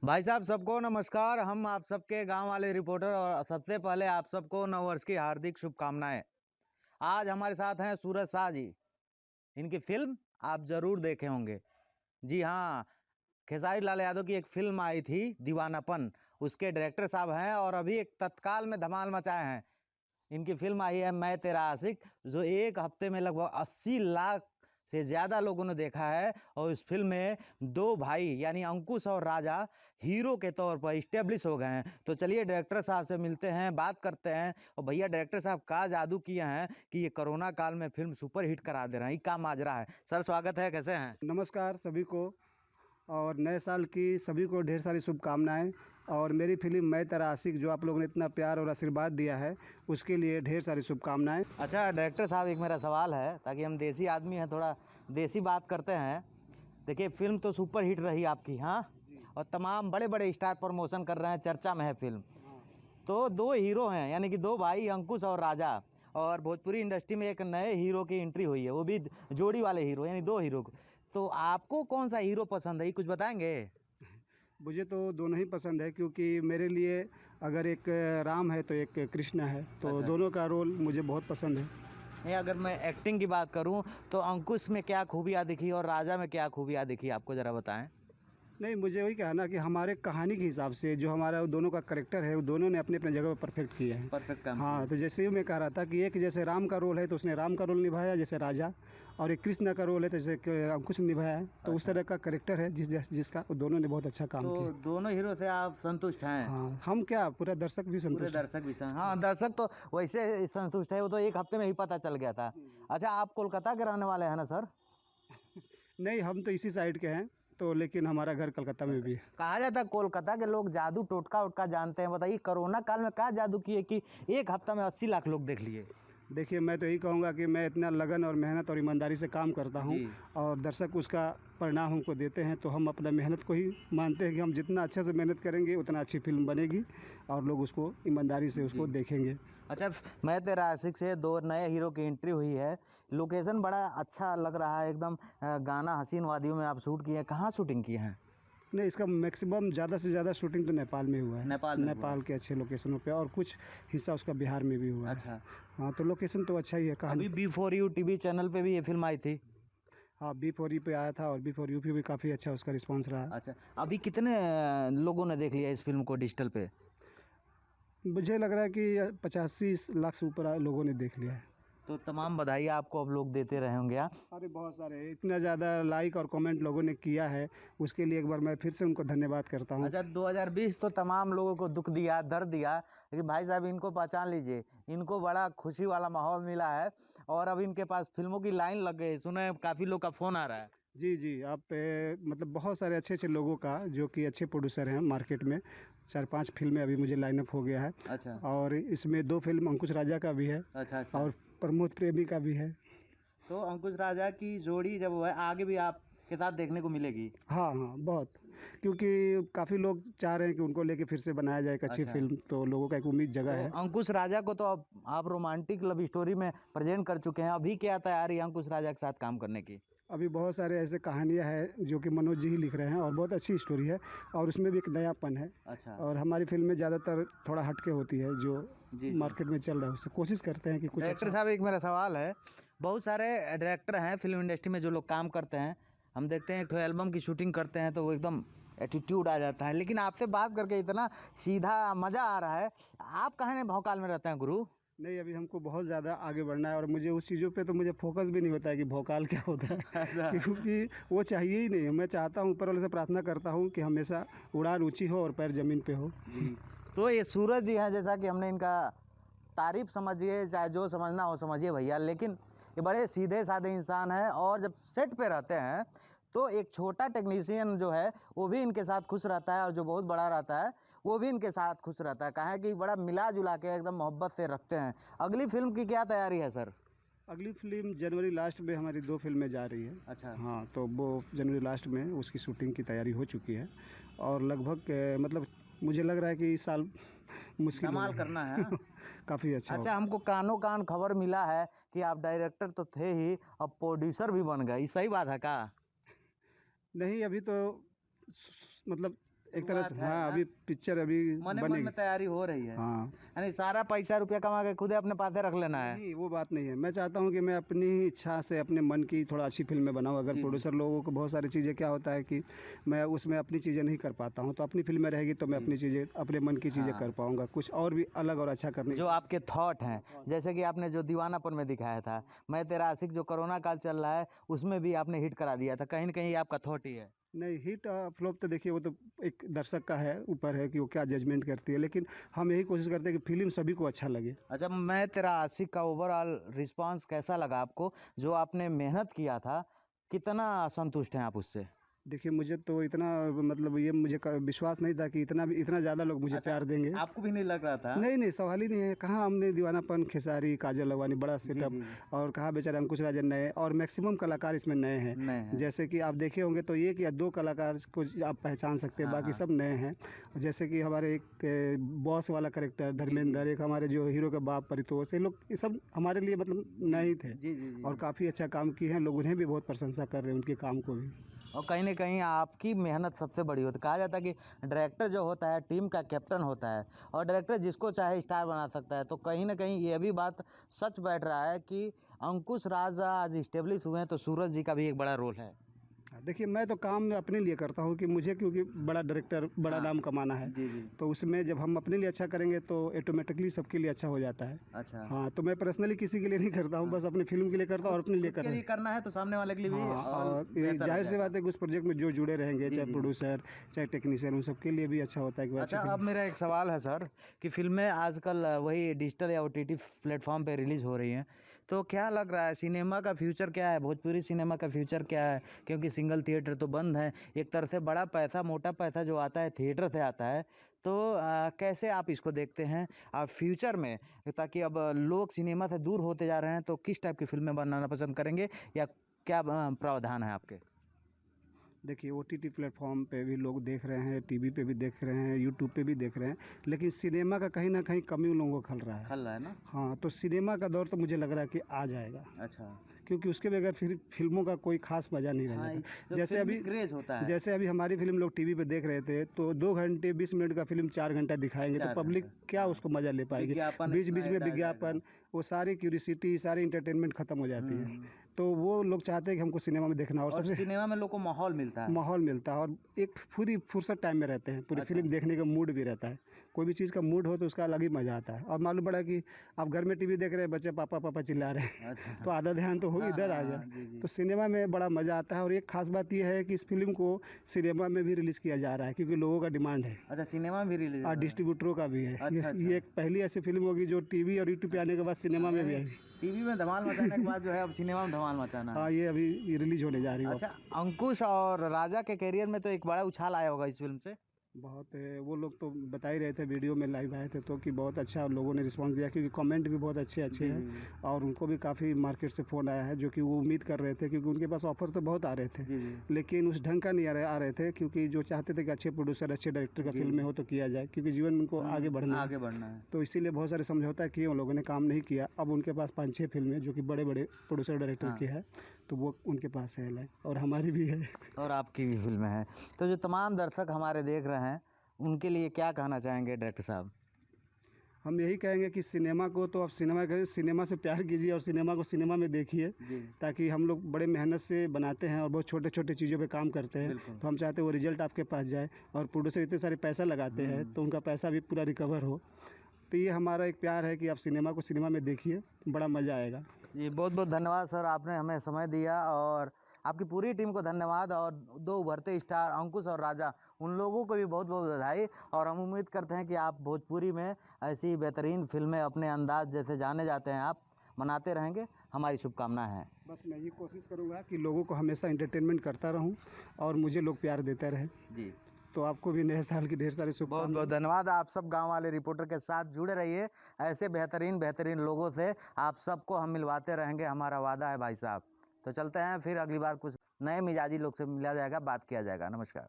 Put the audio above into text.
भाई साहब सबको नमस्कार। हम आप सबके गांव वाले रिपोर्टर और सबसे पहले आप सबको नववर्ष की हार्दिक शुभकामनाएं। आज हमारे साथ हैं सूरज शाह जी। इनकी फिल्म आप जरूर देखे होंगे। जी हाँ, खेसारी लाल यादव की एक फिल्म आई थी दीवानापन, उसके डायरेक्टर साहब हैं और अभी एक तत्काल में धमाल मचाए हैं। इनकी फिल्म आई है मैं तेरा आशिक, जो एक हफ्ते में लगभग 80 लाख से ज़्यादा लोगों ने देखा है। और इस फिल्म में दो भाई यानी अंकुश और राजा हीरो के तौर पर इस्टेब्लिश हो गए हैं। तो चलिए डायरेक्टर साहब से मिलते हैं, बात करते हैं। और भैया डायरेक्टर साहब का जादू किए हैं कि ये कोरोना काल में फिल्म सुपर हिट करा दे रहे हैं। ये क्या माजरा है सर? स्वागत है, कैसे हैं? नमस्कार सभी को और नए साल की सभी को ढेर सारी शुभकामनाएं। और मेरी फिल्म मैं तेरा आशिक जो आप लोगों ने इतना प्यार और आशीर्वाद दिया है उसके लिए ढेर सारी शुभकामनाएं। अच्छा डायरेक्टर साहब, एक मेरा सवाल है, ताकि हम देसी आदमी हैं, थोड़ा देसी बात करते हैं। देखिए फिल्म तो सुपर हिट रही आपकी, हाँ, और तमाम बड़े बड़े स्टार प्रमोशन कर रहे हैं, चर्चा में है फिल्म। तो दो हीरो हैं यानी कि दो भाई अंकुश और राजा, और भोजपुरी इंडस्ट्री में एक नए हीरो की एंट्री हुई है, वो भी जोड़ी वाले हीरो यानी दो हीरो को। तो आपको कौन सा हीरो पसंद है, ये कुछ बताएंगे? मुझे तो दोनों ही पसंद है क्योंकि मेरे लिए अगर एक राम है तो एक कृष्ण है, तो अच्छा। दोनों का रोल मुझे बहुत पसंद है। नहीं, अगर मैं एक्टिंग की बात करूं तो अंकुश में क्या खूबियाँ दिखी और राजा में क्या खूबियाँ दिखी, आपको ज़रा बताएं। नहीं, मुझे वही कहना कि हमारे कहानी के हिसाब से जो हमारा दोनों का करेक्टर है वो दोनों ने अपने अपने जगह पर परफेक्ट किया है। परफेक्ट काम हाँ, तो जैसे ही मैं कह रहा था कि एक जैसे राम का रोल है तो उसने राम का रोल निभाया जैसे राजा, और एक कृष्ण का रोल है तो जैसे अंकुश ने निभाया है। तो उस तरह का करेक्टर है जिसका दोनों ने बहुत अच्छा काम तो किया। दोनों हीरो से आप संतुष्ट हैं? हाँ, हम क्या पूरा दर्शक भी पूरे संतुष्ट है। दर्शक भी हाँ, दर्शक तो वैसे संतुष्ट है, वो तो एक हफ्ते में ही पता चल गया था। अच्छा, आप कोलकाता के रहने वाले हैं ना सर? नहीं, हम तो इसी साइड के हैं, तो लेकिन हमारा घर कलकत्ता में भी है। कहा जाता है कोलकाता के लोग जादू टोटका उटका जानते हैं। बताइए कोरोना काल में क्या जादू किए कि एक हफ्ता में 80 लाख लोग देख लिए? देखिए, मैं तो यही कहूँगा कि मैं इतना लगन और मेहनत और ईमानदारी से काम करता हूँ जी। और दर्शक उसका परिणाम हमको देते हैं, तो हम अपना मेहनत को ही मानते हैं कि हम जितना अच्छे से मेहनत करेंगे उतना अच्छी फिल्म बनेगी और लोग उसको ईमानदारी से उसको देखेंगे। अच्छा, मैं तेरा आशिक से दो नए हीरो की एंट्री हुई है। लोकेशन बड़ा अच्छा लग रहा है एकदम, गाना हसीन वादियों में आप शूट किए हैं। कहाँ शूटिंग किए हैं? नहीं, इसका मैक्सिमम ज़्यादा से ज़्यादा शूटिंग तो नेपाल में हुआ है। नेपाल में हुआ है। नेपाल के अच्छे लोकेशनों पे, और कुछ हिस्सा उसका बिहार में भी हुआ है। अच्छा। हाँ, तो लोकेशन तो अच्छा ही है। कहानी अभी B4U टीवी चैनल पे भी ये फिल्म आई थी। हाँ, B4U पे आया था और B4U पे भी काफ़ी अच्छा उसका रिस्पांस रहा। अच्छा, अभी कितने लोगों ने देख लिया इस फिल्म को डिजिटल पे? मुझे लग रहा है कि 85 लाख से ऊपर लोगों ने देख लिया है। तो तमाम बधाई आपको अब लोग देते रहे होंगे। हाँ? अरे बहुत सारे, इतना ज़्यादा लाइक और कमेंट लोगों ने किया है, उसके लिए एक बार मैं फिर से उनको धन्यवाद करता हूँ। अच्छा, 2020 तो तमाम लोगों को दुख दिया, दर्द दिया, लेकिन भाई साहब इनको पहचान लीजिए, इनको बड़ा खुशी वाला माहौल मिला है और अब इनके पास फिल्मों की लाइन लग गई। सुने काफ़ी लोग का फ़ोन आ रहा है। जी जी, आप मतलब बहुत सारे अच्छे अच्छे लोगों का जो कि अच्छे प्रोड्यूसर हैं मार्केट में, 4-5 फिल्में अभी मुझे लाइनअप हो गया है। अच्छा। और इसमें 2 फिल्म अंकुश राजा का भी है। अच्छा। अच्छा। और प्रमोद प्रेमी का भी है। तो अंकुश राजा की जोड़ी जब है आगे भी आपके साथ देखने को मिलेगी? हाँ हाँ, बहुत, क्योंकि काफ़ी लोग चाह रहे हैं कि उनको लेके फिर से बनाया जाए एक अच्छी अच्छा। फिल्म, तो लोगों का एक उम्मीद जगह तो है। अंकुश राजा को तो आप रोमांटिक लव स्टोरी में प्रेजेंट कर चुके हैं, अभी क्या तैयारी है अंकुश राजा के साथ काम करने की? अभी बहुत सारे ऐसे कहानियाँ हैं जो कि मनोज जी ही लिख रहे हैं और बहुत अच्छी स्टोरी है, और उसमें भी एक नयापन है। अच्छा। और हमारी फिल्म में ज़्यादातर थोड़ा हटके होती है जो जी। मार्केट में चल रहा है, उससे कोशिश करते हैं कि कुछ डायरेक्टर अच्छा। साहब, एक मेरा सवाल है। बहुत सारे डायरेक्टर हैं फिल्म इंडस्ट्री में जो लोग काम करते हैं, हम देखते हैं एक ठो एल्बम की शूटिंग करते हैं तो वो एकदम एटीट्यूड आ जाता है, लेकिन आपसे बात करके इतना सीधा मज़ा आ रहा है। आप कहाँ भौकाल में रहते हैं गुरु? नहीं, अभी हमको बहुत ज़्यादा आगे बढ़ना है और मुझे उस चीज़ों पे तो मुझे फोकस भी नहीं होता है कि भौकाल क्या होता है। ऐसा। क्योंकि वो चाहिए ही नहीं। मैं चाहता हूँ, ऊपर वाले से प्रार्थना करता हूँ कि हमेशा उड़ान ऊंची हो और पैर ज़मीन पे हो। जी। तो ये सूरज जी हैं, जैसा कि हमने इनका तारीफ समझिए चाहे जो समझना हो समझिए भैया, लेकिन ये बड़े सीधे साधे इंसान हैं और जब सेट पे रहते हैं तो एक छोटा टेक्नीशियन जो है वो भी इनके साथ खुश रहता है और जो बहुत बड़ा रहता है वो भी इनके साथ खुश रहता है। कहें कि बड़ा मिला जुला के एकदम मोहब्बत से रखते हैं। अगली फिल्म की क्या तैयारी है सर? अगली फिल्म जनवरी लास्ट में हमारी 2 फिल्में जा रही है। अच्छा। हाँ, तो वो जनवरी लास्ट में उसकी शूटिंग की तैयारी हो चुकी है और लगभग मतलब मुझे लग रहा है कि इस साल मुश्किल कमाल करना है। काफ़ी अच्छा अच्छा, हमको कानों कान खबर मिला है कि आप डायरेक्टर तो थे ही, अब प्रोड्यूसर भी बन गए, ये सही बात है का? नहीं, अभी तो मतलब एक तरह से शुरुआत है हाँ, ना? अभी पिक्चर अभी मन बनेगी। में तैयारी हो रही है, हाँ। यानी सारा पैसा रुपया कमा के खुद अपने पास रख लेना है। नहीं, वो बात नहीं है। मैं चाहता हूँ कि मैं अपनी ही इच्छा से अपने मन की थोड़ा अच्छी फ़िल्में बनाऊँ। अगर जी, जी। प्रोड्यूसर लोगों को बहुत सारी चीज़ें क्या होता है कि मैं उसमें अपनी चीज़ें नहीं कर पाता हूँ, तो अपनी फ़िल्में रहेगी तो मैं जी। अपनी चीज़ें, अपने मन की चीज़ें हाँ। कर पाऊँगा। कुछ और भी अलग और अच्छा करने की जो आपके थॉट हैं, जैसे कि आपने जो दीवानापन में दिखाया था, मैं तेरा आशिक जो कोरोना काल चल रहा है, उसमें भी आपने हिट करा दिया था, कहीं न कहीं ये आपका थॉट ही है। नहीं, हिट फ्लॉप तो देखिए वो तो एक दर्शक का है, ऊपर है कि वो क्या जजमेंट करती है। लेकिन हम यही कोशिश करते हैं कि फ़िल्म सभी को अच्छा लगे। अच्छा, मैं तेरा आशिक का ओवरऑल रिस्पॉन्स कैसा लगा आपको? जो आपने मेहनत किया था, कितना संतुष्ट हैं आप उससे? देखिए, मुझे तो इतना मतलब ये मुझे क विश्वास नहीं था कि इतना ज़्यादा लोग मुझे अच्छा, प्यार देंगे। आपको भी नहीं लग रहा था? नहीं, नहीं, सवाल ही नहीं है। कहाँ हमने दीवानापन, खेसारी, काजल लवानी बड़ा जी, सेटअप, जी, जी। और कहाँ बेचारे अंकुश राजन नए, और मैक्सिमम कलाकार इसमें नए हैं। नए हैं। जैसे कि आप देखे होंगे तो 1 या 2 कलाकार को आप पहचान सकते हैं, हाँ, बाकी हाँ। सब नए हैं। जैसे कि हमारे एक बॉस वाला कैरेक्टर धर्मेंद्र, एक हमारे जो हीरो के बाप परितोष, ये सब हमारे लिए मतलब नए ही थे, जी, जी, जी, और जी। काफ़ी अच्छा काम किए हैं। लोग उन्हें भी बहुत प्रशंसा कर रहे हैं, उनके काम को भी। और कहीं न कहीं आपकी मेहनत सबसे बड़ी होती है। कहा जाता है कि डायरेक्टर जो होता है टीम का कैप्टन होता है और डायरेक्टर जिसको चाहे स्टार बना सकता है। तो कहीं न कहीं ये भी बात सच बैठ रहा है कि अंकुश राज आज इस्टेब्लिश हुए हैं तो सूरज जी का भी एक बड़ा रोल है। देखिए, मैं तो काम अपने लिए करता हूँ कि मुझे, क्योंकि बड़ा डायरेक्टर, बड़ा हाँ। नाम कमाना है। जी, जी। तो उसमें जब हम अपने लिए अच्छा करेंगे तो ऑटोमेटिकली सबके लिए अच्छा हो जाता है। अच्छा। हाँ, तो मैं पर्सनली किसी के लिए नहीं करता हूँ, हाँ। बस अपनी फ़िल्म के लिए करता हूँ और अपने लिए खुद कर के रहा लिए हूँ। करना है तो सामने वाले के लिए भी हाँ, और और ये बेहतर हो ज़ाहिर-सी जाएगा। बात है कि उस प्रोजेक्ट में जो जुड़े रहेंगे, जी, चाहे जी, जी। प्रोड्यूसर, चाहे टेक्नीशियन, उन सबके लिए भी अच्छा होता है कि वो अच्छी अच्छा, अब फ़िल्म। मेरा एक सवाल है सर कि फ़िल्में आजकल वही डिजिटल या ओटीटी प्लेटफ़ॉर्म पे रिलीज़ हो रही हैं। तो क्या लग रहा है सिनेमा का फ्यूचर क्या है? भोजपुरी सिनेमा का फ्यूचर क्या है? क्योंकि सिंगल थिएटर तो बंद हैं। एक तरह से बड़ा पैसा, मोटा पैसा जो आता है थिएटर से आता है। तो कैसे आप इसको देखते हैं? फ्यूचर में ताकि अब लोग सिनेमा से दूर होते जा रहे हैं तो किस टाइप की फ़िल्में बनाना पसंद करेंगे या क्या प्रावधान है आपके? देखिए, ओटीटी प्लेटफ़ॉर्म पे भी लोग देख रहे हैं, टीवी पे भी देख रहे हैं, यूट्यूब पे भी देख रहे हैं, लेकिन सिनेमा का कहीं न कहीं कमी उन लोगों को खल रहा है। खल रहा है ना? हाँ, तो सिनेमा का दौर तो मुझे लग रहा है कि आ जाएगा, अच्छा। क्योंकि उसके बगैर फिर फ़िल्मों का कोई ख़ास मज़ा नहीं रह हाँ, जाता। जो जैसे फ़िल्मी अभी क्रेज़ होता है। जैसे अभी हमारी फ़िल्म लोग टीवी पे देख रहे थे, तो 2 घंटे 20 मिनट का फ़िल्म 4 घंटा दिखाएँगे, तो 4 पब्लिक घंटे, क्या हाँ। उसको मज़ा ले पाएगी? विज्ञापन इतना बीच-बीच में ऐड आ जाएगा। विज्ञापन, वो सारी क्यूरियोसिटी, सारी एंटरटेनमेंट ख़त्म हो जाती है। हुँ। तो वो लोग चाहते हैं कि हमको सिनेमा में देखना, और और सबसे सिनेमा में लोग को माहौल मिलता है। माहौल मिलता है, और एक पूरी फुर्सत टाइम में रहते हैं, पूरी अच्छा, फ़िल्म देखने का मूड भी रहता है। कोई भी चीज़ का मूड हो तो उसका अलग ही मज़ा आता है। और मालूम पड़ा कि आप घर में टीवी देख रहे हैं, बच्चे पापा पापा चिल्ला रहे हैं अच्छा। तो आधा ध्यान तो हो हाँ, इधर हाँ, आ गया। हाँ। जी, जी। तो सिनेमा में बड़ा मज़ा आता है, और एक ख़ास बात ये है कि इस फ़िल्म को सिनेमा में भी रिलीज़ किया जा रहा है, क्योंकि लोगों का डिमांड है, अच्छा, सिनेमा में भी रिलीज़ हो और रहा है। डिस्ट्रीब्यूटरों का भी है। अच्छा, ये अच्छा। एक पहली ऐसी फ़िल्म होगी जो टीवी और यूट्यूब पे आने के बाद सिनेमा में भी यानी आएगी। टीवी में धमाल मचाने के बाद जो है अब सिनेमा में धमाल मचाना है। हाँ, ये अभी ये रिलीज़ होने जा रही है। अच्छा, अंकुश और राजा के करियर में तो एक बड़ा उछाल आया होगा इस फ़िल्म से? बहुत वो लोग तो बता ही रहे थे, वीडियो में लाइव आए थे तो कि बहुत अच्छा लोगों ने रिस्पांस दिया, क्योंकि कमेंट भी बहुत अच्छे अच्छे जी, हैं। जी, जी। और उनको भी काफ़ी मार्केट से फ़ोन आया है, जो कि वो उम्मीद कर रहे थे, क्योंकि उनके पास ऑफ़र तो बहुत आ रहे थे, जी, जी। लेकिन उस ढंग का नहीं आ रहे थे, क्योंकि जो चाहते थे कि अच्छे प्रोड्यूसर, अच्छे डायरेक्टर का जी, फिल्म में हो तो किया जाए, क्योंकि जीवन में उनको आगे बढ़ना है। आगे बढ़ना है। तो इसीलिए बहुत सारे समझौता किए, उन लोगों ने काम नहीं किया। अब उनके पास 5-6 फिल्में जो कि बड़े-बड़े प्रोड्यूसर डायरेक्टर हाँ। की है, तो वो उनके पास है, और हमारी भी है। और आपकी भी फ़िल्में हैं। तो जो तमाम दर्शक हमारे देख रहे हैं, उनके लिए क्या कहना चाहेंगे डायरेक्टर साहब? हम यही कहेंगे कि सिनेमा को तो आप सिनेमा से प्यार कीजिए, और सिनेमा को सिनेमा में देखिए, जी। ताकि हम लोग बड़े मेहनत से बनाते हैं और बहुत छोटे-छोटे चीज़ों पे काम करते हैं। बिल्कुल। तो हम चाहते हैं वो रिज़ल्ट आपके पास जाए, और प्रोड्यूसर इतने सारे पैसा लगाते हैं तो उनका पैसा भी पूरा रिकवर हो। तो ये हमारा एक प्यार है कि आप सिनेमा को सिनेमा में देखिए, बड़ा मज़ा आएगा। जी, बहुत-बहुत धन्यवाद सर, आपने हमें समय दिया और आपकी पूरी टीम को धन्यवाद और 2 उभरते स्टार अंकुश और राजा, उन लोगों को भी बहुत-बहुत बधाई और हम उम्मीद करते हैं कि आप भोजपुरी में ऐसी बेहतरीन फ़िल्में अपने अंदाज़ जैसे जाने जाते हैं आप, बनाते रहेंगे, हमारी शुभकामनाएँ हैं। बस मैं ये कोशिश करूँगा कि लोगों को हमेशा एंटरटेनमेंट करता रहूँ, और मुझे लोग प्यार देते रहें। जी। तो आपको भी नए साल की ढेर सारी बहुत शुभकामनाएँ। बहुत धन्यवाद। आप सब गांव वाले रिपोर्टर के साथ जुड़े रहिए। ऐसे बेहतरीन बेहतरीन लोगों से आप सबको हम मिलवाते रहेंगे, हमारा वादा है भाई साहब। तो चलते हैं फिर अगली बार कुछ नए मिजाजी लोग से मिला जाएगा, बात किया जाएगा। नमस्कार।